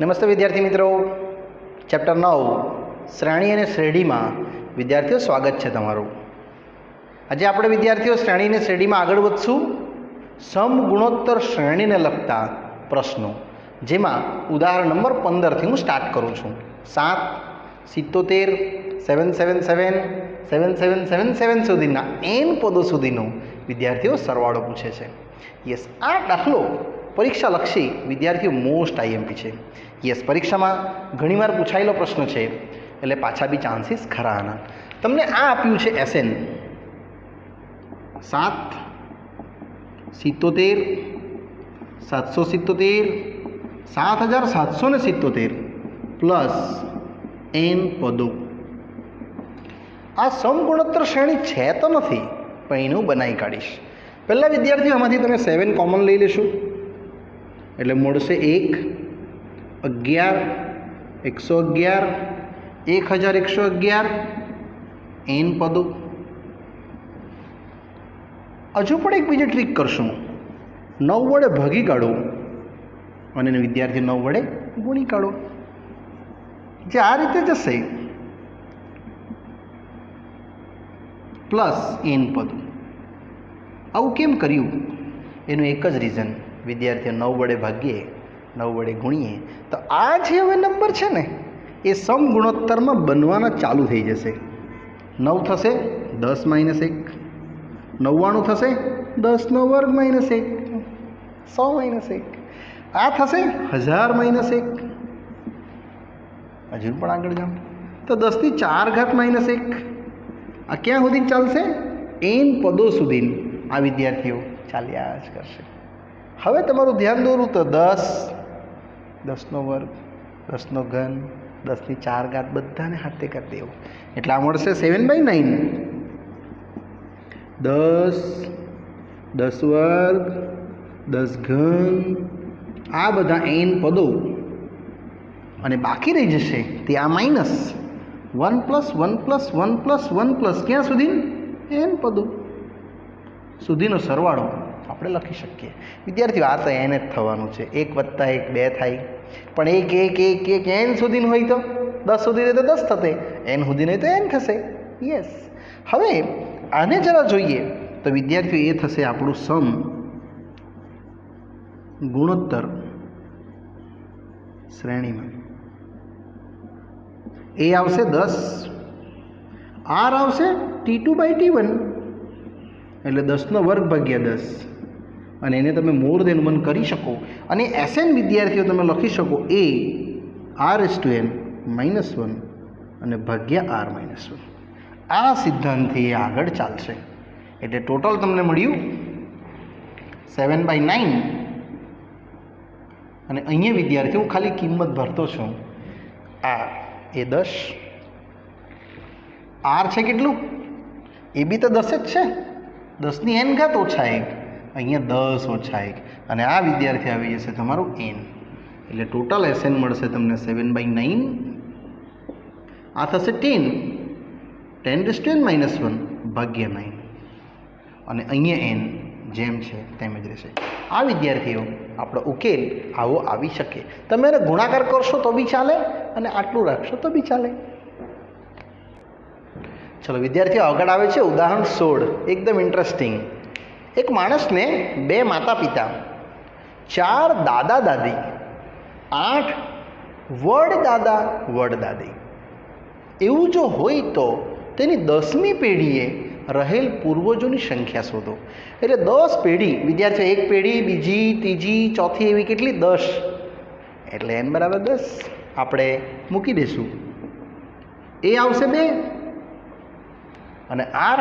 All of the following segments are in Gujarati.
નમસ્તે વિદ્યાર્થી મિત્રો, ચેપ્ટર 9 શ્રેણી અને શ્રેણીમાં વિદ્યાર્થીઓ સ્વાગત છે તમારું. આજે આપણે વિદ્યાર્થીઓ શ્રેણી અને શ્રેણીમાં આગળ વધશું. સમગુણોત્તર શ્રેણીને લગતા પ્રશ્નો, જેમાં ઉદાહરણ નંબર 15થી હું સ્ટાર્ટ કરું છું. 7, 77, 777, 7777 સુધીના n પદો સુધીનો વિદ્યાર્થીઓ સરવાળો પૂછે છે. યસ, આ દાખલો પરીક્ષાલક્ષી વિદ્યાર્થીઓ મોસ્ટ આઈએમપી છે. યસ, પરીક્ષામાં ઘણીવાર પૂછાયેલો પ્રશ્ન છે, એટલે પાછા બી ચાન્સીસ ખરા આના. તમને આ આપ્યું છે SN 7, 77, 777, 7777 પ્લસ n પદો. આ સમગુણોત્તર શ્રેણી છે તો નથી, પણ એનું બનાવી કાઢીશ. પહેલાં વિદ્યાર્થીઓ આમાંથી તમે 7 કોમન લઈ લેશું, એટલે મળશે 1, 11, 111, 1111 n પદો. હજુ પણ એક બીજી ટ્રીક કરશું. 9 વડે ભાગી કાઢો અને વિદ્યાર્થી 9 વડે ગુણી કાઢો. જે આ રીતે જશે પ્લસ n પદો. આવું કેમ કર્યું? એનું એક જ રીઝન, વિદ્યાર્થીઓ 9 વડે ભાગીએ, 9 વડે ગુણીએ તો આ જે હવે નંબર છે ને એ સમગુણોત્તરમાં બનવાના ચાલુ થઈ જશે. 9 થશે 10 - 1, 99 થશે 10 નો વર્ગ - 1, 100 - 1, આ થશે 1000 - 1. હજુ પણ આગળ જાઓ તો 10 ની 4 ઘાત - 1. આ ક્યાં સુધી ચાલશે? n પદો સુધી આ વિદ્યાર્થીઓ ચાલ્યા જ કરશે. હવે તમારું ધ્યાન દોરું તો 10, 10 નો વર્ગ, 10 નો ઘન, 10 ની 4 ઘાત બધાને હાથે કરી દેવો, એટલે આ મળશે 7/9. 10, 10 વર્ગ, 10 ઘન, આ બધા n પદો, અને બાકી રહી જશે તે આ માઇનસ 1 + 1 + 1 + 1 + ક્યાં સુધી? n પદો સુધીનો સરવાળો આપણે લખી શકીએ. વિદ્યાર્થીઓ આ તો n જ થવાનું છે. 1 + 1 2 થાય, પણ 1 1 1 1 n સુધીનું હોય તો 10 સુધી રહે તો 10 થશે, n સુધી નહીં તો n થશે. યસ, હવે આને જરા જોઈએ તો વિદ્યાર્થીઓ એ થશે આપણું સમ ગુણોત્તર શ્રેણીમાં. એ આવશે 10, r આવશે T2/T1, એટલે 10 નો વર્ગ ભાગ્યા 10, અને એને તમે મોર દેન 1 કરી શકો, અને SN વિદ્યાર્થીઓ તમે લખી શકો a r/n -1 અને ભાગ્યા r - 1. આ સિદ્ધાંતથી એ આગળ ચાલશે, એટલે ટોટલ તમને મળ્યું 7/9. અને અહીંયા વિદ્યાર્થી હું ખાલી કિંમત ભરતો છું. આ એ 10, r છે કેટલું? એ બી તો 10 જ છે. 10 ની n ઘાત ઓછા 1, અહીંયા 10 ઓછા 1, અને આ વિદ્યાર્થી આવી જશે તમારું n. એટલે ટોટલ SN મળશે તમને 7/9. આ થશે 10, 10n - 1 ભાગ્યા 9, અને અહીંયા n જેમ છે તેમ જ રહેશે. આ વિદ્યાર્થીઓ આપણો ઉકેલ આવો આવી શકે. તમે એને ગુણાકાર કરશો તો બી ચાલે, અને આટલું રાખશો તો બી ચાલે. ચલો વિદ્યાર્થીઓ, આગળ આવે છે ઉદાહરણ 16. એકદમ ઇન્ટરેસ્ટિંગ. એક માણસને 2 માતા પિતા, 4 દાદા દાદી, 8 વડદાદા વડદાદી એવું જો હોય તો તેની 10મી પેઢીએ રહેલ પૂર્વજોની સંખ્યા શોધો. એટલે 10 પેઢી વિદ્યાર્થીઓ, એક પેઢી, બીજી, ત્રીજી, ચોથી, એવી કેટલી? 10. એટલે n = 10 આપણે મૂકી દઈશું. એ આવશે 2, અને r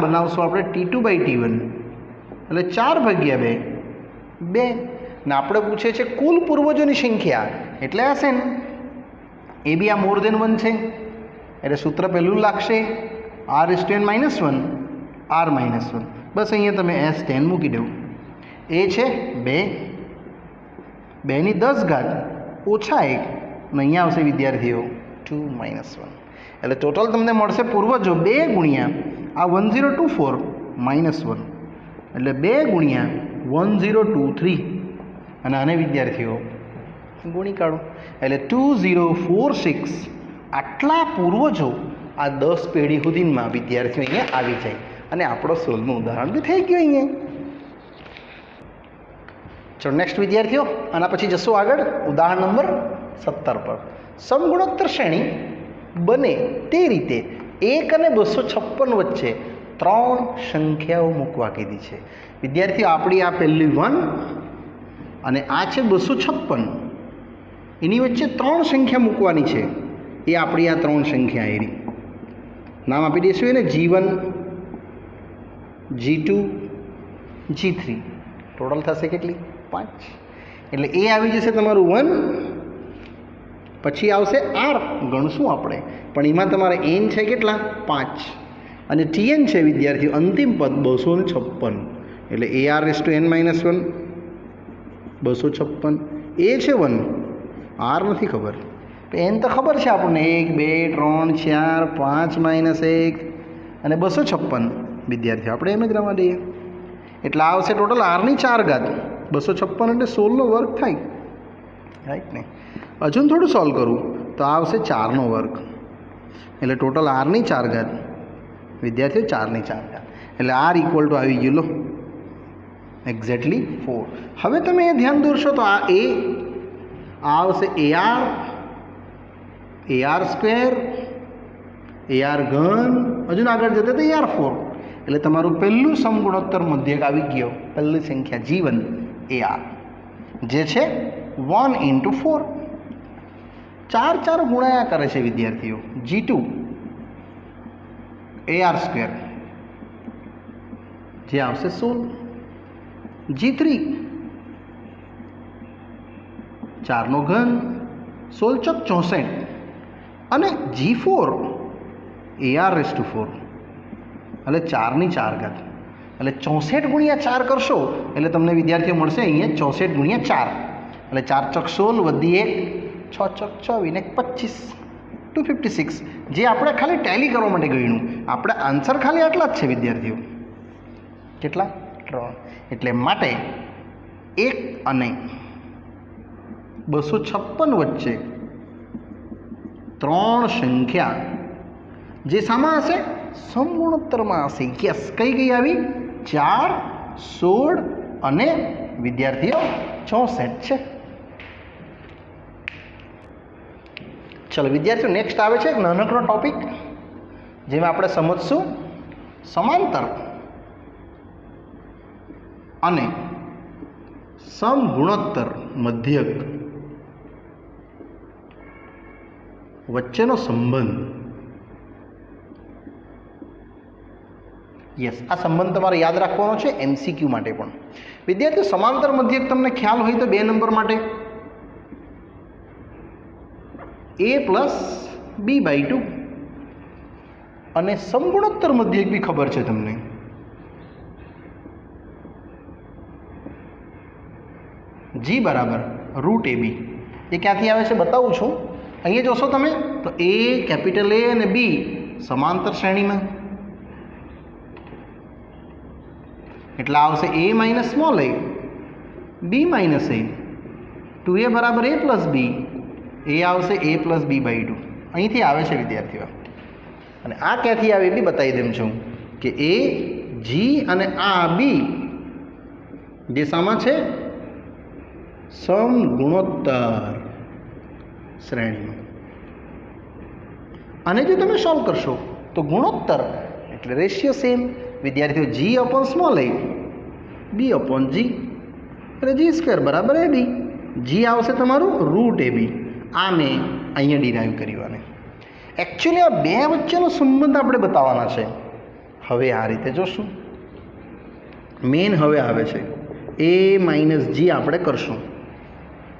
બનાવશું આપણે T2/T1, એટલે 4/2, 2. ને આપણે પૂછે છે કુલ પૂર્વજોની સંખ્યા, એટલે હશે ને એ બી આ મોર દેન 1 છે, એટલે સૂત્ર પહેલું લાગશે r/n - 1 r - 1. બસ અહીંયા તમે S10 મૂકી દો. એ છે 2, 2 ની 10 ઘાત ઓછા 1, અને અહીંયા આવશે વિદ્યાર્થીઓ 2 - 1. એટલે ટોટલ તમને મળશે પૂર્વજો 2 ગુણ્યા આ 1024 - 1, એટલે 2 ગુણ્યા 1023, અને આને વિદ્યાર્થીઓ ગુણી કાઢો. એટલે 2046 આટલા પૂર્વજો આ 10 પેઢી સુધીમાં વિદ્યાર્થીઓ અહીંયા આવી જાય અને આપણો 16નું ઉદાહરણ બી થઈ ગયું અહીંયા. ચલો નેક્સ્ટ વિદ્યાર્થીઓ, આના પછી જશું આગળ ઉદાહરણ નંબર 17 પર. સમગુણોત્તર શ્રેણી બને તે રીતે 1 અને 256 વચ્ચે 3 સંખ્યાઓ મૂકવા કીધી છે. વિદ્યાર્થીઓ આપણી આ પહેલી 1 અને આ છે 256, એની વચ્ચે 3 સંખ્યા મૂકવાની છે. એ આપણી આ 3 સંખ્યા એરી નામ આપી દઈશું એને G1, G2, G3. ટોટલ થશે કેટલી? 5. એટલે એ આવી જશે તમારું 1, પછી આવશે R ગણશું આપણે, પણ એમાં તમારે n છે કેટલા? 5, અને Tn છે વિદ્યાર્થીઓ અંતિમ પદ 256. એટલે AR(n-1) 256, એ છે 1, R નથી ખબર, n તો ખબર છે આપણને 1, 2, 3, 4, 5 -1 અને 256. વિદ્યાર્થીઓ આપણે એમ જ રવા દઈએ. એટલે આવશે ટોટલ R ની 4 ઘાત. 256 એટલે 16નો વર્ગ થાય, રાઈટ ને? હજુ થોડું સોલ્વ કરું તો આવશે 4નો વર્ગ, એટલે ટોટલ R ની 4 ઘાત. વિદ્યાર્થીઓ 4ની 4 ઘાત, એટલે R = આવી ગયું લો એક્ઝેક્ટલી 4. હવે તમે એ ધ્યાન દોરશો તો આ આવશે AR ઘન, હજુ આગળ જતા તો AR4. એટલે તમારું પહેલું સમગુણોત્તર મધ્યક આવી ગયો, પહેલી સંખ્યા G1 AR, જે છે 1 × 4. 4 ગુણાયા કરે છે વિદ્યાર્થીઓ. G2 AR², જે આવશે 16. G3 4નો ઘન, 16 × 64, અને G4 AR⁴, એટલે 4ની 4 ઘાત. એટલે 64 × 4 કરશો એટલે તમને વિદ્યાર્થીઓ મળશે અહીંયા 64 × 4, એટલે 4 × 16 વધી 1, 6 × 24 ને 25, 256. જે આપણે ખાલી ટેલી કરવા માટે ગણ્યું, આપણે આન્સર ખાલી આટલા જ છે વિદ્યાર્થીઓ. કેટલા? 3. એટલે માટે 1 અને 256 વચ્ચે 3 સંખ્યા જે શામાં હશે? સમગુણોત્તરમાં હશે. યસ, કઈ આવી? 4, 16 અને વિદ્યાર્થીઓ 64 છે. ચલો વિદ્યાર્થીઓ, નેક્સ્ટ આવે છે એક નાનકડો ટોપિક, જેમાં આપણે સમજશું સમાંતર અને સમગુણોત્તર મધ્યક વચ્ચેનો સંબંધ. યસ, આ સંબંધ તમારે યાદ રાખવાનો છે MCQ માટે પણ. વિદ્યાર્થીઓ, સમાંતર મધ્યક તમને ખ્યાલ હોય તો 2 નંબર માટે a + b/2, અને સમગુણોત્તર મધ્યક બી ખબર છે તમને. G = √AB. એ ક્યાંથી આવે છે બતાવું છું. અહીંયા જોશો તમે તો A અને B સમાંતર શ્રેણીમાં, એટલે આવશે A - small a, B - a, 2a = a + b, એ આવશે a + b/2. અહીંથી આવે છે વિદ્યાર્થીઓ. અને આ ક્યાંથી આવે એ બી બતાવી દઉં છું કે A, G અને આ B જે શામાં છે? સમગુણોત્તર શ્રેણીમાં. અને જો તમે સોલ્વ કરશો તો ગુણોત્તર એટલે રેશિયો સેમ. વિદ્યાર્થીઓ, G/સ્મોલ a, B/G, એટલે G² = AB. G આવશે તમારું √AB. આ મેં અહીંયા ડિરાઈવ કર્યું. અને એકચ્યુઅલી આ બે વચ્ચેનો સંબંધ આપણે બતાવવાના છે. હવે આ રીતે જોશું. મેન હવે આવે છે A - G આપણે કરશું,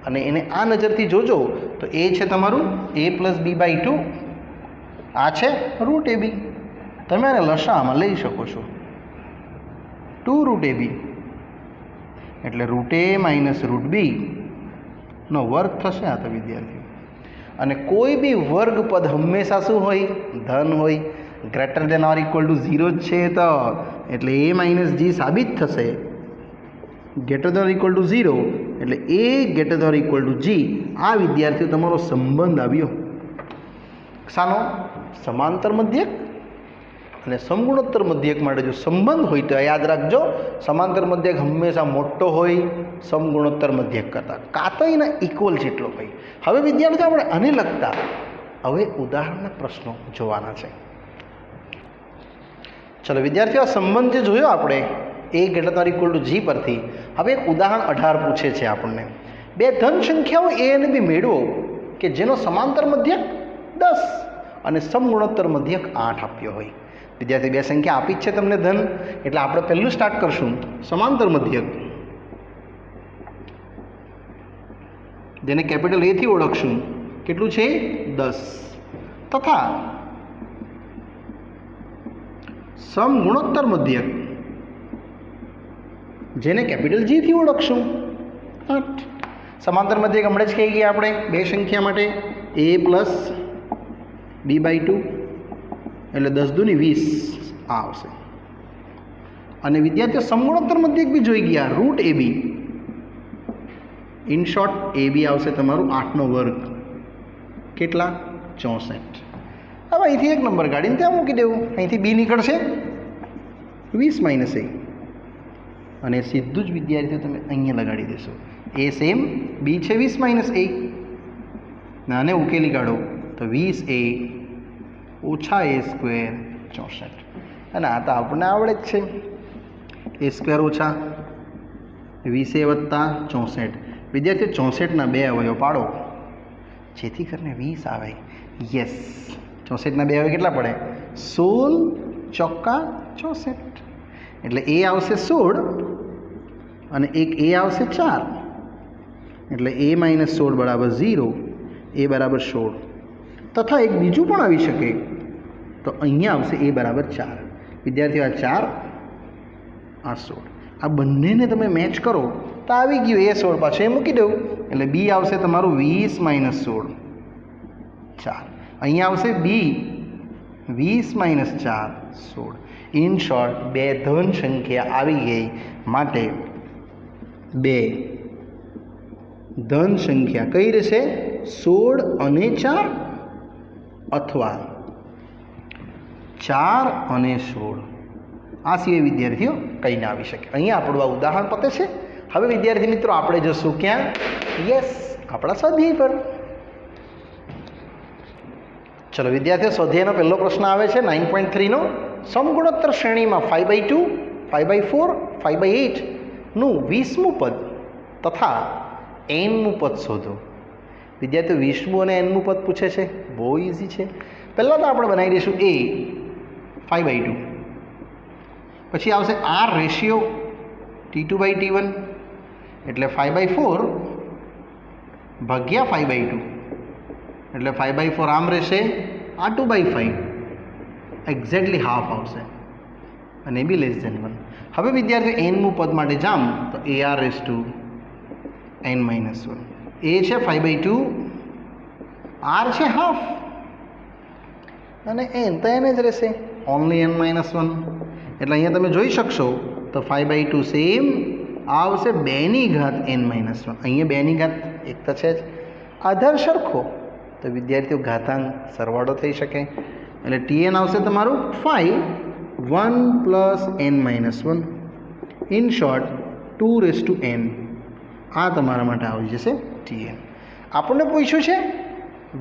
અને એને આ નજરથી જોજો તો એ છે તમારું a + b/2, આ છે √AB. તમે આને લસાઅમાં લઈ શકો છો. 2 √AB એટલે √a - √b નો વર્ગ થશે. આ તો વિદ્યાર્થીઓ, અને કોઈ બી વર્ગ પદ હંમેશા શું હોય? ધન હોય. Greater than or equal to 0 જ છે તો એટલે a - g સાબિત થશે. Greater than or equal to 0 એટલે એ greater than or equal to g. આ વિદ્યાર્થીઓ તમારો સંબંધ આવ્યો શાનો? સમાંતર મધ્યક અને સમગુણોત્તર મધ્યક માટે જો સંબંધ હોય તો યાદ રાખજો, સમાંતર મધ્યક હંમેશા મોટો હોય સમગુણોત્તર મધ્યક કરતાં, કાં તો એના ઇક્વલ જેટલો હોય. હવે વિદ્યાર્થીઓ આપણે આને લગતા હવે ઉદાહરણના પ્રશ્નો જોવાના છે. ચલો વિદ્યાર્થીઓ, આ સંબંધ જે જોયો આપણે એ greater than or equal to g પરથી, હવે એક ઉદાહરણ 18 પૂછે છે આપણને. બે ધન સંખ્યાઓ એ અને બી મેળવો કે જેનો સમાંતર મધ્યક 10 અને સમગુણોત્તર મધ્યક 8 આપ્યો હોય. વિદ્યાર્થી બે સંખ્યા આપી જ છે તમને ધન, એટલે આપણે પહેલું સ્ટાર્ટ કરશું સમાંતર મધ્યક, જેને કેપિટલ એ થી ઓળખશું. કેટલું છે? 10. તથા સમગુણોત્તર મધ્યક, જેને કેપિટલ જી થી ઓળખશું 8. સમાંતર મધ્યક હમણાં જ કહી ગયા આપણે બે સંખ્યા માટે a પ્લસ b/2 એટલે 10 દુની 20 આ આવશે. અને વિદ્યાર્થીઓ સમગુણોત્તર મધ્યક બી જોઈ ગયા, root ab. In short ab આવશે તમારું 8 નો વર્ગ. કેટલા? 64. હવે અહીંથી એક નંબર કાઢીને ત્યાં મૂકી દેવું, અહીંથી b નીકળશે 20 - a, અને સીધું જ વિદ્યાર્થીઓ તમે અહીંયા લગાડી દેશો. a સેમ, b છે 20 - a, આને ઉકેલી કાઢો તો 20a ઓછા a સ્ક્વેર 64. અને આ તો આપણને આવડે જ છે, a સ્ક્વેર ઓછા 20a વત્તા 64. વિદ્યાર્થીઓ 64ના 2 અવયવ પાડો જેથી કરીને 20 આવે. યસ, 64ના 2 અવયવ કેટલા પડે? 16 ચોક્કા 64. એટલે a આવશે 16 અને એક a આવશે 4, એટલે a - 16 બરાબર 0, a બરાબર 16. તથા એક બીજું પણ આવી શકે, તો અહીંયા આવશે a બરાબર 4. વિદ્યાર્થીઓ આ 4 આ 16, આ બંનેને તમે મેચ કરો તો આવી ગયું a 16, પાછું એ મૂકી દઉં એટલે b આવશે તમારું 20 - 16 4. અહીંયા આવશે b 20 - 4 16. ઇન શોર્ટ બે ધન સંખ્યા આવી ગઈ, માટે બે ધન સંખ્યા કઈ રહેશે? 16 અને 4 અથવા 4 અને 16. આ સિવાય વિદ્યાર્થીઓ કંઈ ના આવી શકે. અહીંયા આપણું આ ઉદાહરણ પતે છે. હવે વિદ્યાર્થી મિત્રો આપણે જશું ક્યાં? યસ, આપણા સ્વાધ્યાય પર. ચલો વિદ્યાર્થીઓ, સ્વાધ્યાયનો પહેલો પ્રશ્ન આવે છે 9.3 નો. સમગુણોત્તર શ્રેણીમાં 5/2, 5/4, 5/8 નું 20મું પદ તથા nમું પદ શોધો. વિદ્યાર્થીઓ 20મું અને nમું પદ પૂછે છે, બહુ ઇઝી છે. પહેલાં તો આપણે બનાવી દઈશું a 5/2, પછી આવશે r રેશિયો t2/t1 એટલે 5/4 ભાગ્યા 5/2 એટલે 5/4 આમ રહેશે, આ 2/5 એક્ઝેક્ટલી હાફ આવશે, અને બી લેસ ધેન 1. હવે વિદ્યાર્થીઓ nમું પદ માટે જામ તો ar rays two n - 1. a છે 5/2, r છે હાફ, અને n તો n જ રહેશે, ઓનલી n - 1. એટલે અહીંયા તમે જોઈ શકશો તો 5/2 સેમ આવશે 2 ની ઘાત n - 1. અહીંયા 2 ની ઘાત એક તો છે જ, આધાર સરખો તો વિદ્યાર્થીઓ ઘાતાંક સરવાળો થઈ શકે. એટલે tn આવશે તમારું 5 1 plus n - 1. In short 2n. આ તમારા માટે આવી જશે tn. આપણને પૂછ્યું છે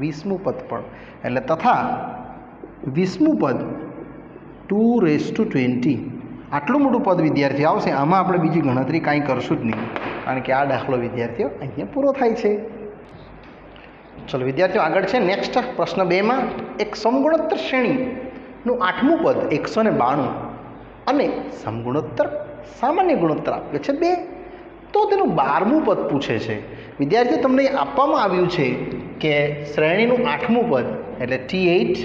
20મું પદ પણ, એટલે તથા 20મું પદ 220. આટલું મોટું પદ વિદ્યાર્થી આવશે. આમાં આપણે બીજી ગણતરી કાંઈ કરશું જ નહીં, કારણ કે આ દાખલો વિદ્યાર્થીઓ અહીંયા પૂરો થાય છે. ચલો વિદ્યાર્થીઓ આગળ છે નેક્સ્ટ પ્રશ્ન 2માં. એક સમગુણોત્તર શ્રેણીનું 8મું પદ 192 અને સમગુણોત્તર સામાન્ય ગુણોત્તર આપ્યો છે 2, તો તેનું 12મું પદ પૂછે છે. વિદ્યાર્થીઓ તમને આપવામાં આવ્યું છે કે શ્રેણીનું 8મું પદ એટલે T8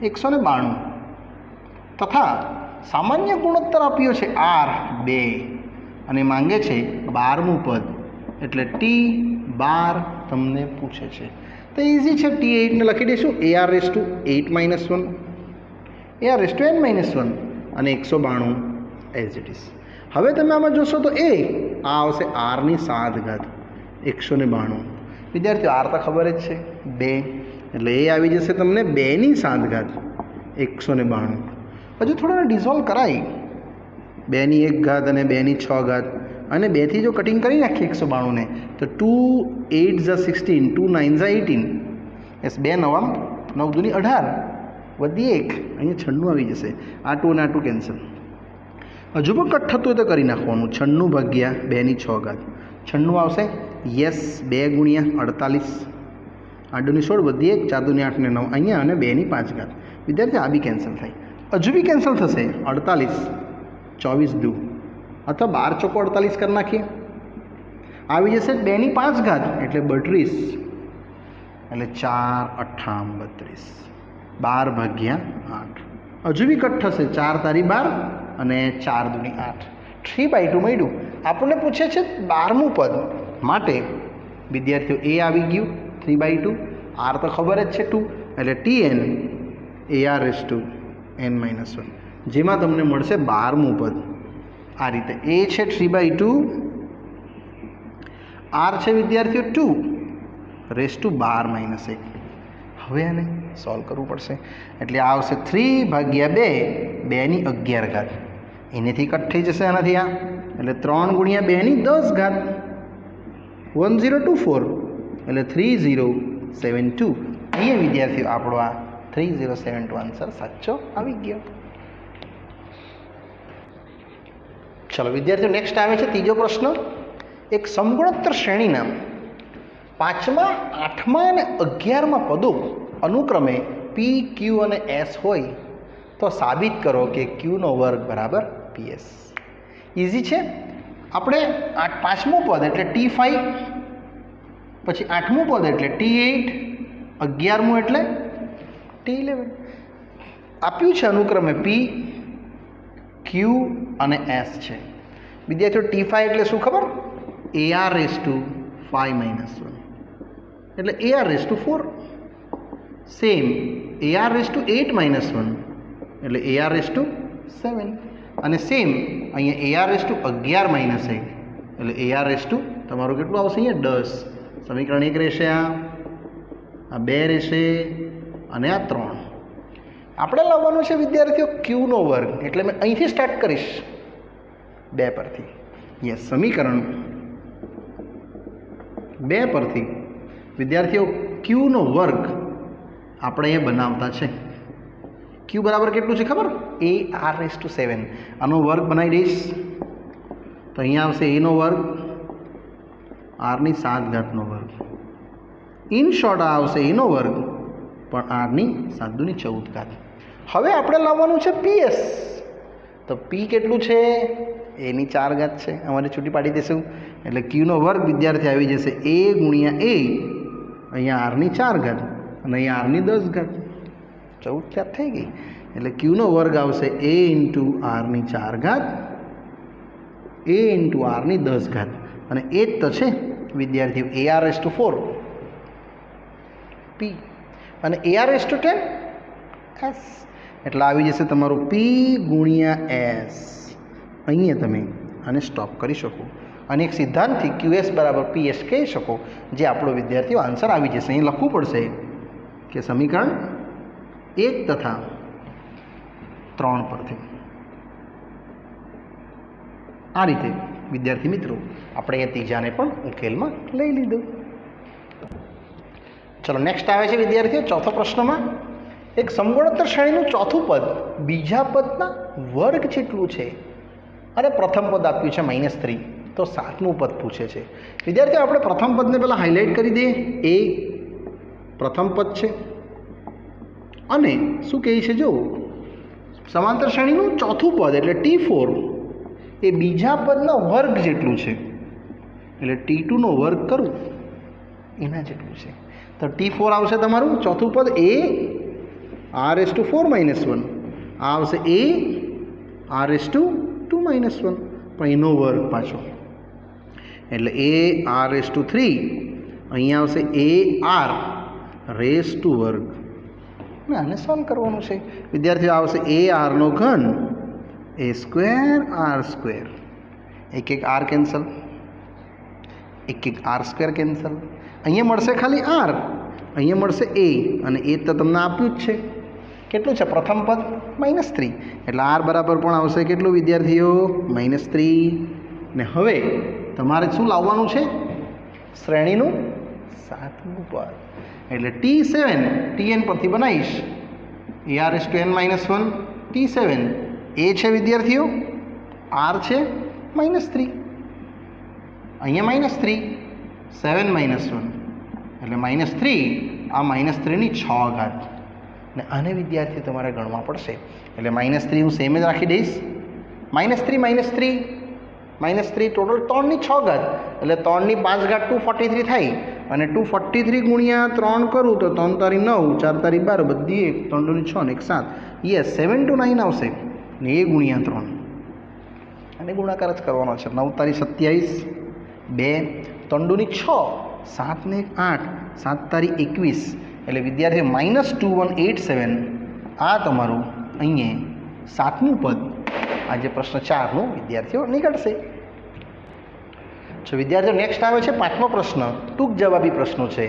192 તથા સામાન્ય ગુણોત્તર આપ્યો છે R2 અને માંગે છે 12મું પદ એટલે T12 તમને પૂછે છે. તો ઇઝી છે, T8 ને લખી દઈશું AR8 - 1 AR n - 1 અને 192 એઝ ઇટ ઇઝ. હવે તમે આમાં જોશો તો a आ आवशे आरनी 7 घात 192। विद्यार्थीओ आर तो खबर ज छे 2 एटले ए आवी जशे तमने 2 ની 7 घात 192। हजू थोड़ा डिसोल्व कराय 2 ની 1 घात अने 2 ની 6 घात अने 2 थी जो कटिंग करी नाखीए 192 ने तो 2 8 ज़ा 16 2 9 ज़ा 18 एस 2 9 9 दूनी 18 वधी 1 अहीं 96 આવી જશે। आ 2 અને आ 2 કેન્સલ। हजू पण कट थतुं तो करी नाखवानुं 96 भाग्या 2 ની 6 घात 96 आवशे। यस 2 गुणिया 48 8 दूनी 16 वधी 1 4 दूनी 8 ने 9 अहींया अने 2 ની 5 घात। विद्यार्थी आ बी केन्सल थाय। हजू बी केन्सल थशे 48 24 दू अथवा 12 चौको 48 कर नाखीए आवी जशे 2 ની 5 घात एटले 32 एटले 4 8 32 12 भाग्या 8। हजू बी कट थशे 4 तारी 12 अने 4 दूनी 8 3/2 मळ्युं। आपणे पूछे छे 12मुं पद माटे विद्यार्थीओ ए आवी गयुं 3/2 आर तो खबर ज छे 2 एटले tn ar(n-1) जेमां तमने मळशे 12मुं पद आ रीते ए छे 3/2 आर छे विद्यार्थीओ 2^12-1। हवे आने सॉल्व करवू पड़शे एटले आवशे 3/2 2 ની 11 घात एनेथी कट थई जशे आनाथी आ एटले 3 गुणिया 2 ની 10 घात 1024 एटले 3072। अहींया विद्यार्थीओ आपणो आ 3072 आंसर साचो आवी गयो। चलो विद्यार्थीओ नेक्स्ट आवे छे तीजो प्रश्न। एक समगुणोत्तर श्रेणीना 5मा 8मा અને 11मा पदों अनुक्रमे P, Q અને S होय तो साबित करो कि Q નો વર્ગ बराबर PS। इजी छे। આપણે 5મું પદ એટલે T5 પછી 8મું પદ એટલે T8 11મું એટલે T11 આપ્યું છે અનુક્રમે P, Q અને S છે। વિદ્યાર્થીઓ T5 એટલે શું ખબર? AR(5-1) એટલે AR(4) सेम AR(8-1) એટલે AR(7) અને સેમ અહીંયા AR(11-1) એટલે AR તમારું કેટલું આવશે અહીંયા 10। સમીકરણ 1 રહેશે, આ 2 રહેશે અને આ 3। આપણે લાવવાનું છે વિદ્યાર્થીઓ Q નો વર્ગ એટલે મેં અહીંથી સ્ટાર્ટ કરીશ 2 પરથી। યસ સમીકરણ 2 પરથી વિદ્યાર્થીઓ Q નો વર્ગ આપણે એ બનાવતા છે। Q બરાબર કેટલું છે ખબર? AR(7) આનો વર્ગ બનાવી દઈશ તો અહીંયા આવશે A નો વર્ગ R ની 7 ઘાતનો વર્ગ। ઇન શોર્ટ આ આવશે A નો વર્ગ પણ R ની 7 दूनी 14 घात। હવે આપણે લાવવાનું છે PS તો P કેટલું છે? A ની 4 ઘાત છે। અમારે છૂટી પાડી દેશું એટલે Q નો વર્ગ વિદ્યાર્થી આવી જશે A ગુણ્યા A અહીંયા R ની 4 ઘાત અને અહીંયા R ની 10 ઘાત 14 ઘાત થઈ ગઈ એટલે Q નો વર્ગ આવશે A × R ની 4 ઘાત A × R ની 10 ઘાત અને એ જ તો છે વિદ્યાર્થીઓ AR(4) P અને AR(10) S એટલે આવી જશે તમારું P ગુણ્યા S। અહીંયા તમે આને સ્ટોપ કરી શકો અને એક સિદ્ધાંતથી QS બરાબર PS કહી શકો જે આપણો વિદ્યાર્થીઓ આન્સર આવી જશે। અહીં લખવું પડશે કે સમીકરણ 1 તથા 3 પરથી આ રીતે વિદ્યાર્થી મિત્રો આપણે એ ત્રીજાને પણ ઉકેલમાં લઈ લીધું। ચલો નેક્સ્ટ આવે છે વિદ્યાર્થીઓ ચોથો પ્રશ્નમાં એક સમગુણોત્તર શ્રેણીનું ચોથું પદ બીજા પદના વર્ગ જેટલું છે અને પ્રથમ પદ આપ્યું છે -3 તો 7મું પદ પૂછે છે। વિદ્યાર્થીઓ આપણે પ્રથમ પદને પહેલાં હાઇલાઇટ કરી દઈએ। એ પ્રથમ પદ છે અને શું કહે છે જો સમાંતર શ્રેણીનું ચોથું પદ એટલે T4 એ બીજા પદના વર્ગ જેટલું છે એટલે T2 નો વર્ગ કરું એના જેટલું છે તો T4 આવશે તમારું ચોથું પદ A R(4-1) આ આવશે A R(2-1) પણ એનો વર્ગ પાછો એટલે AR(3) અહીંયા આવશે AR(2) ને આને સોલ્વ કરવાનું છે વિદ્યાર્થીઓ। આવશે AR(3) A² R², એક R કેન્સલ એક એક આર સ્ક્વેર કેન્સલ. અહીંયા મળશે ખાલી આર, અહીંયા મળશે એ, અને એ તો તમને આપ્યું જ છે. કેટલું છે પ્રથમ પદ? -3. એટલે આર બરાબર પણ આવશે કેટલું વિદ્યાર્થીઓ? -3. ને હવે તમારે શું લાવવાનું છે? શ્રેણીનું 7મું પદ. એટલે T7 Tn પરથી બનાવીશ AR⁻n−1 T7. એ છે વિદ્યાર્થીઓ, આર છે -3, અહીંયા -3, 7 -1 એટલે -3. આ -3 ની 6 ઘાત. ને આને વિદ્યાર્થી તમારે ગણવા પડશે. એટલે -3 હું સેમ જ રાખી દઈશ. -3 ટોટલ 3 ની 6 ઘાત એટલે 3 ની 5 ઘાત 243 થાય. અને 243 ગુણ્યા 3 કરું તો 3 તારી 9, 4 તારી 12, બધી 1, 3 દુની 6 ને 1 7. યસ, 7 to 9 આવશે. ને એ ગુણ્યા 3 અને ગુણાકાર જ કરવાનો છે. 9 તારી 27, 2, 3 દુની 6, 7 ને 8, 7 તારી 21. એટલે વિદ્યાર્થીઓ -2187 આ તમારું અહીંયા 7મું પદ આ જે પ્રશ્ન 4નું વિદ્યાર્થીઓ નીકળશે. જો વિદ્યાર્થીઓ નેક્સ્ટ આવે છે 5મો પ્રશ્ન. ટૂંક જવાબી પ્રશ્નો છે.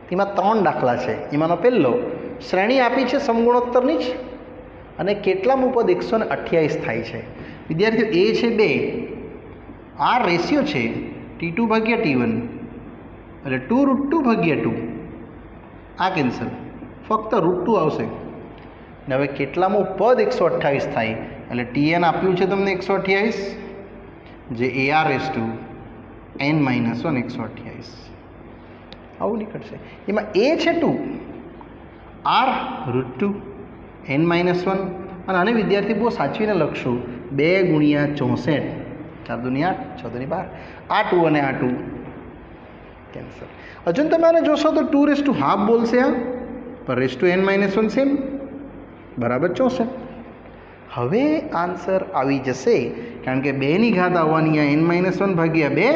તેમાં 3 દાખલા છે. એમાંનો પહેલો, શ્રેણી આપી છે સમગુણોત્તરની જ, અને કેટલામું પદ 128 થાય છે. વિદ્યાર્થીઓ એ છે 2, આ રેશિયો છે T2/T1 એટલે 2√2/2. આ કેન્સલ, ફક્ત √2 આવશે. ને હવે કેટલામું પદ 128 થાય? એટલે Tn આપ્યું છે તમને 128, જે AR⁻n−1 128 આવું નીકળશે. એમાં એ છે 2, આર √2, n−1. અને આને વિદ્યાર્થી બહુ સાચવીને લખશું. 2 ગુણ્યા 64, 4 દુની 8, 6 દુની 12. આ 2 અને આ 2 કેન્સલ. હજુ તમે આને જોશો તો 2½ બોલશે. આ પર n−1 સેમ બરાબર 64. હવે આન્સર આવી જશે, કારણ કે 2 ની ઘાત આવવાની આ n−1/2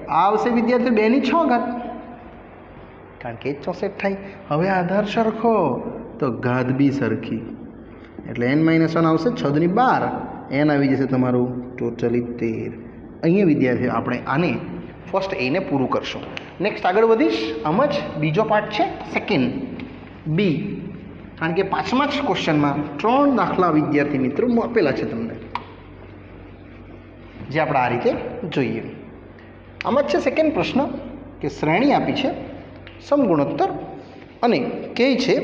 આ આવશે વિદ્યાર્થી 2 ની 6 ઘાત, કારણ કે 64 થાય. હવે આધાર સરખો તો ઘાત બી સરખી, એટલે n−1 આવશે 6 દુની 12, n આવી જશે તમારું ટોટલી 13. અહીંયા વિદ્યાર્થીઓ આપણે આને ફર્સ્ટ એને પૂરું કરશું. નેક્સ્ટ આગળ વધીશ. આમ જ બીજો પાર્ટ છે સેકન્ડ બી, કારણ કે 5મા જ ક્વેશ્ચનમાં 3 દાખલા વિદ્યાર્થી મિત્રો આપેલા છે તમને, જે આપણે આ રીતે જોઈએ. આમ જ છે સેકન્ડ પ્રશ્ન કે શ્રેણી આપી છે સમગુણોત્તર અને કે છે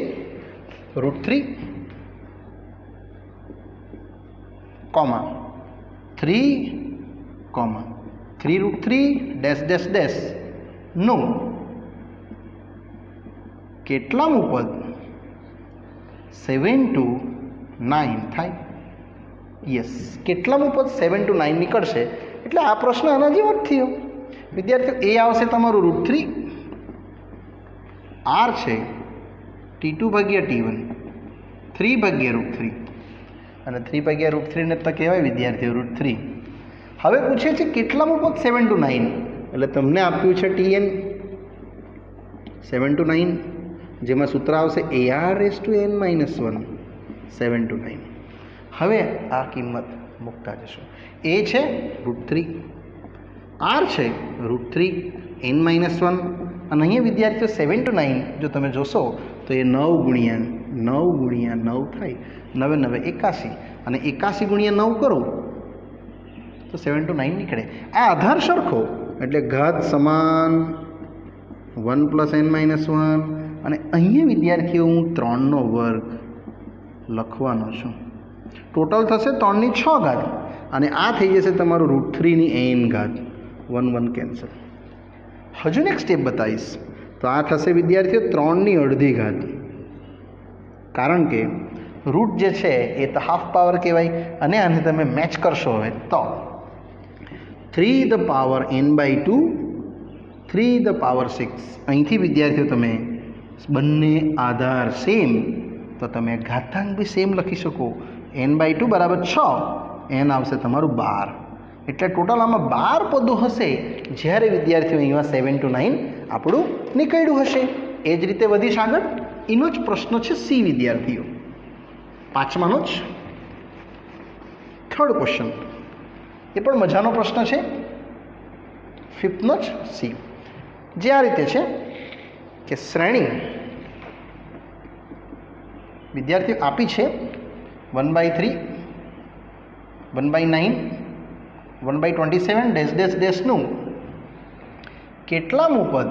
√3, 3, નું કેટલામું પદ 7 to 9 થાય? યસ, કેટલામું પદ 7 to 9 નીકળશે. એટલે આ પ્રશ્ન આના જેવો જ થયો વિદ્યાર્થીઓ. એ આવશે તમારું √3, આર છે T2/T1, 3/√3, અને 3/√3 ને તો કહેવાય વિદ્યાર્થીઓ √3. હવે પૂછે છે કેટલામું પદ 7 to 9, એટલે તમને આપ્યું છે Tn 7 to 9, જેમાં સૂત્ર આવશે AR⁻n−1 7 to 9. હવે આ કિંમત મૂકતા જશો. એ છે √3, આર છે √3, n−1, અને અહીંયા વિદ્યાર્થીઓ 7 to 9 જો તમે જોશો તો એ 9 ગુણ્યા 9 થાય. 9 9 81, અને 81 ગુણ્યા 9 કરો તો 7 to 9 નીકળે. આ આધાર સરખો એટલે ઘાત સમાન 1 + n−1, અને અહીંયા વિદ્યાર્થીઓ હું 3નો વર્ગ લખવાનો છું. ટોટલ થશે 3 ની 6 ઘાત, અને આ થઈ જશે તમારું √3 ની n ઘાત. 1 1 કેન્સલ. હજુ એક સ્ટેપ બતાવીશ તો આ થશે વિદ્યાર્થીઓ 3 ની અડધી ઘાત, કારણ કે રૂટ જે છે એ તો હાફ પાવર કહેવાય. અને આને તમે મેચ કરશો હવે તો 3n/2, 3/6. અહીંથી વિદ્યાર્થીઓ તમે બંને આધાર સેમ તો તમે ઘાતાંક બી સેમ લખી શકો. n/2 બરાબર 6, n આવશે તમારું 12. એટલે ટોટલ આમાં 12 પદો હશે, જ્યારે વિદ્યાર્થીઓ અહીંયા 7 to 9 આપણું નીકળ્યું હશે. એ જ રીતે વધીશ આગળ. એનો જ પ્રશ્ન છે સી વિદ્યાર્થીઓ, 5માનો જ થર્ડ ક્વેશ્ચન. એ પણ મજાનો પ્રશ્ન છે, 5થનો જ સી. જે આ રીતે છે કે શ્રેણી વિદ્યાર્થીઓ આપી છે 1/3, 1/9, 1/27 ડેશ ડેશ ડેશનું કેટલામું પદ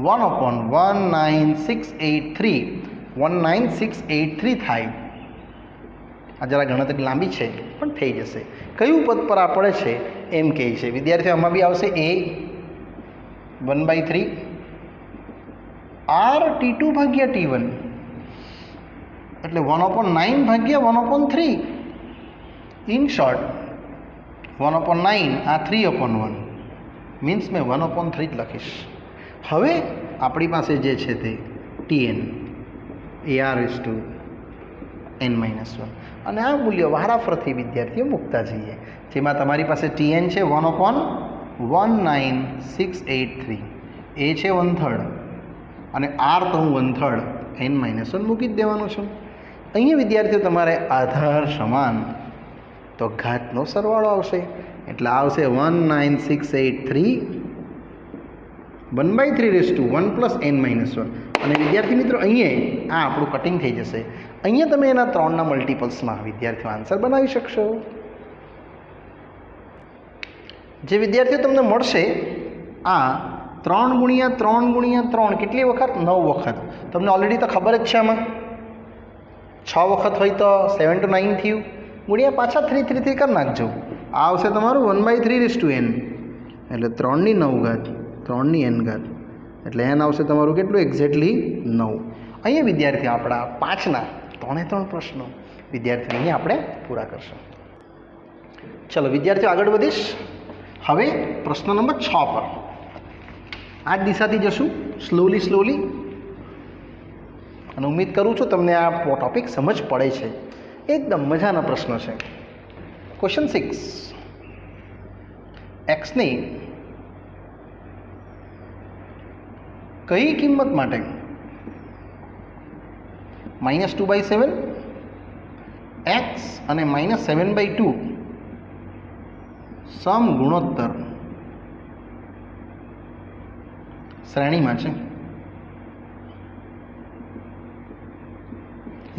1/19683 થાય. આ જરા ગણતરી લાંબી છે પણ થઈ જશે. કયું પદ પર આ પડે છે એમ કહે છે વિદ્યાર્થીઓ. આમાં બી આવશે a 1/3 r t2 ભાગ્યા t1 એટલે 1/9 ભાગ્યા 1/3. ઇન શોર્ટ 1/9 આ 3/1 મીન્સ મેં 1/3 જ લખીશ. હવે આપણી પાસે જે છે તે tn ar(n-1) અને આ મૂલ્યો વારાફરતી વિદ્યાર્થીઓ મૂકતા જઈએ. જેમાં તમારી પાસે tn છે 1/19683, a છે 1/3 અને r તો હું 1/3 n-1 મૂકી જ દેવાનો છું. અહીંયા વિદ્યાર્થીઓ તમારે આધાર સમાન તો ઘાતનો સરવાળો આવશે એટલે આવશે 19683 1/3 + n-1. અને વિદ્યાર્થી મિત્રો અહીંયા આ આપણું કટિંગ થઈ જશે. અહીંયા તમે એના 3ના મલ્ટિપલ્સમાં વિદ્યાર્થીઓ આન્સર બનાવી શકશો. જે વિદ્યાર્થીઓ તમને મળશે આ 3 × 3 × 3 કેટલી વખત? 9 વખત. તમને ઓલરેડી તો ખબર જ છે. આમાં 6 વખત હોય તો 7 to 9 થયું. ગુણ્યા પાછા 3 3 3 કરી નાખજો. આ આવશે તમારું 1/3 n એટલે 3/9 3/n એટલે n આવશે તમારું કેટલું? એક્ઝેક્ટલી 9. અહીંયા વિદ્યાર્થીઓ આપણા 5ના 3 પ્રશ્નો વિદ્યાર્થીઓ અહીંયા આપણે પૂરા કરશું. ચલો વિદ્યાર્થીઓ આગળ વધીશ. હવે પ્રશ્ન નંબર 6 પર આ જ દિશાથી જશું સ્લોલી અને ઉમ્મીદ કરું છું તમને આ ટોપિક સમજ પડે છે. એકદમ મજાના પ્રશ્ન છે. ક્વેશ્ચન 6 એક્સની કઈ કિંમત માટે -2/7 x અને -7/2 સમગુણોત્તર શ્રેણીમાં છે?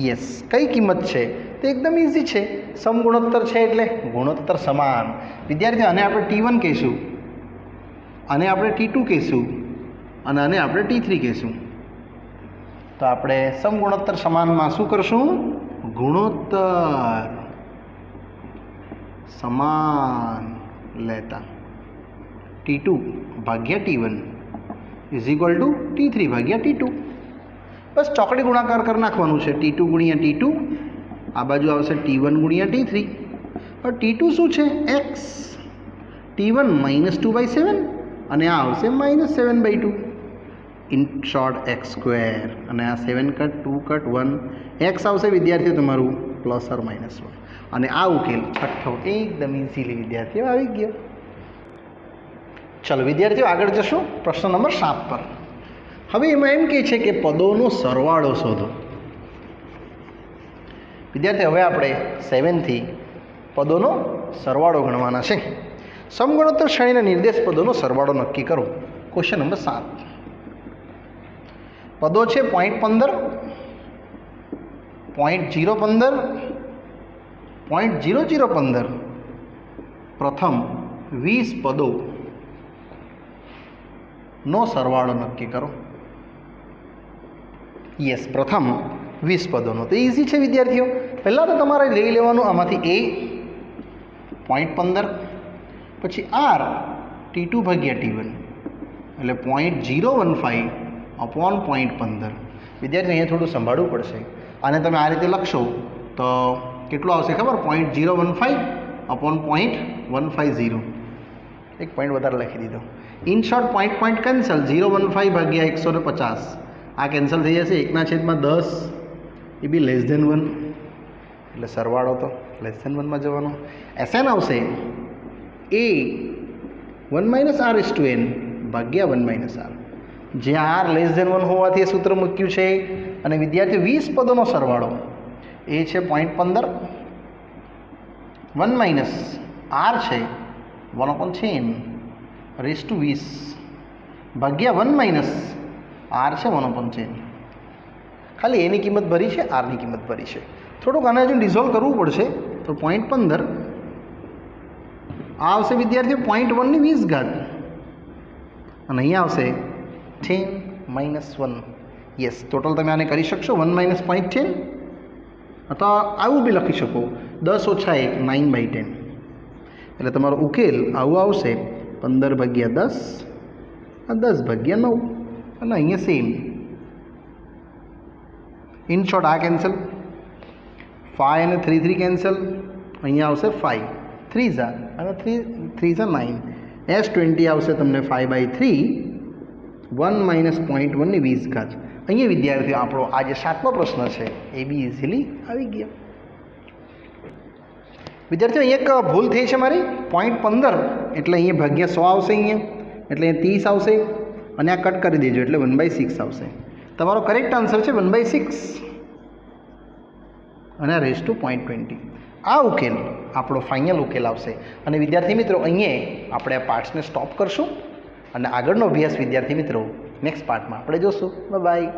યસ, કઈ કિંમત છે તે એકદમ ઇઝી છે. સમગુણોત્તર છે એટલે ગુણોત્તર સમાન. વિદ્યાર્થીઓ આને આપણે t1 કહીશું, આને આપણે t2 કહીશું અને આને આપણે t3 કહીશું. તો આપણે સમગુણોત્તર સમાનમાં શું કરશું? ગુણોત્તર સમાન લેતા t2 ભાગ્યા t1 = t3 ભાગ્યા t2. બસ ચોકડી ગુણાકાર કરી નાખવાનું છે. t2 × t2 આ બાજુ આવશે t1 × t3. હવે t2 શું છે? x. t1 -2/7 અને આ આવશે -7/2. ઇન શોર્ટ x² અને આ 7 કટ 2 કટ 1 x આવશે વિદ્યાર્થીઓ તમારું ±1. અને આ ઉકેલ છઠ્ઠો એકદમ ઇઝીલી વિદ્યાર્થીઓ આવી ગયો. ચલો વિદ્યાર્થીઓ આગળ જશું પ્રશ્ન નંબર 7 પર. હવે એમાં એમ કહે છે કે પદોનો સરવાળો શોધો. વિદ્યાર્થી હવે આપણે 7થી પદોનો સરવાળો ગણવાના છે. સમગુણોત્તર શ્રેણીના નિર્દેશ પદોનો સરવાળો નક્કી કરો. Question number 7. પદો છે 0.15, 0.015, 0.0015. પ્રથમ 20 પદોનો સરવાળો નક્કી કરો. યસ, પ્રથમ 20 પદોનો. તો ઇઝી છે વિદ્યાર્થીઓ. પહેલાં તો તમારે લઈ લેવાનું આમાંથી a 0.15, પછી r t2 ભાગ્યા t1 એટલે 0.015 અપોન 0.15. વિદ્યાર્થી અહીંયા થોડું સંભાળવું પડશે. આને તમે આ રીતે લખશો તો કેટલું આવશે ખબર? 0.015 અપોન 0.150. એક પોઈન્ટ વધારે લખી દીધો. In short point cancel. 0.15 ભાગ્યા 150 આ કેન્સલ થઈ જશે. 1/10 એ બી <1 એટલે સરવાળો તો <1 જવાનો. Sn આવશે a 1 - r/n ભાગ્યા 1 - r. જ્યાં r <1 હોવાથી એ સૂત્ર મૂક્યું છે. અને વિદ્યાર્થી 20 પદોનો સરવાળો એ છે 0.15, 1 - r છે 1/10 રેસ ટુ 20 ભાગ્યા 1 માઇનસ આર છે 1/10. ખાલી એની કિંમત ભરી છે, આરની કિંમત ભરી છે. થોડુંક આને હજુ ડિઝોલ્વ કરવું પડશે. તો 0.15 આ આવશે વિદ્યાર્થીઓ 0.1 ની 20 ઘાત અને અહીંયા આવશે 10 - 1. યસ, ટોટલ તમે આને કરી શકશો 1 - 0.10 અથવા આવું બી લખી શકો 10 - 1 9/10. એટલે તમારો ઉકેલ આવું આવશે 15/10 આ 10/9 અને અહીંયા સેમ. ઇન શોર્ટ આ કેન્સલ, 5 અને 3 3 કેન્સલ, અહીંયા આવશે 5 3 ઝા અને 3 3 ઝા 9. S20 આવશે તમને 5/3 1 - 0.1 ની 20 ઘાત. અહીંયા વિદ્યાર્થીઓ આપણો આ જે 7મો પ્રશ્ન છે એ બી ઇઝીલી આવી ગયા. વિદ્યાર્થીઓ અહીંયા એક ભૂલ થઈ છે મારી. 0.15 એટલે અહીંયા ભાગ્યા 100 આવશે, અહીંયા એટલે અહીંયા 30 આવશે અને આ કટ કરી દેજો એટલે 1/6 આવશે. તમારો કરેક્ટ આન્સર છે 1/6 અને આ રેસ ટુ 0.20. આ ઉકેલ આપણો ફાઇનલ ઉકેલ આવશે. અને વિદ્યાર્થી મિત્રો અહીંયા આપણે આ પાર્ટ્સને સ્ટોપ કરશું અને આગળનો અભ્યાસ વિદ્યાર્થી મિત્રો નેક્સ્ટ પાર્ટમાં આપણે જોશું. બાય.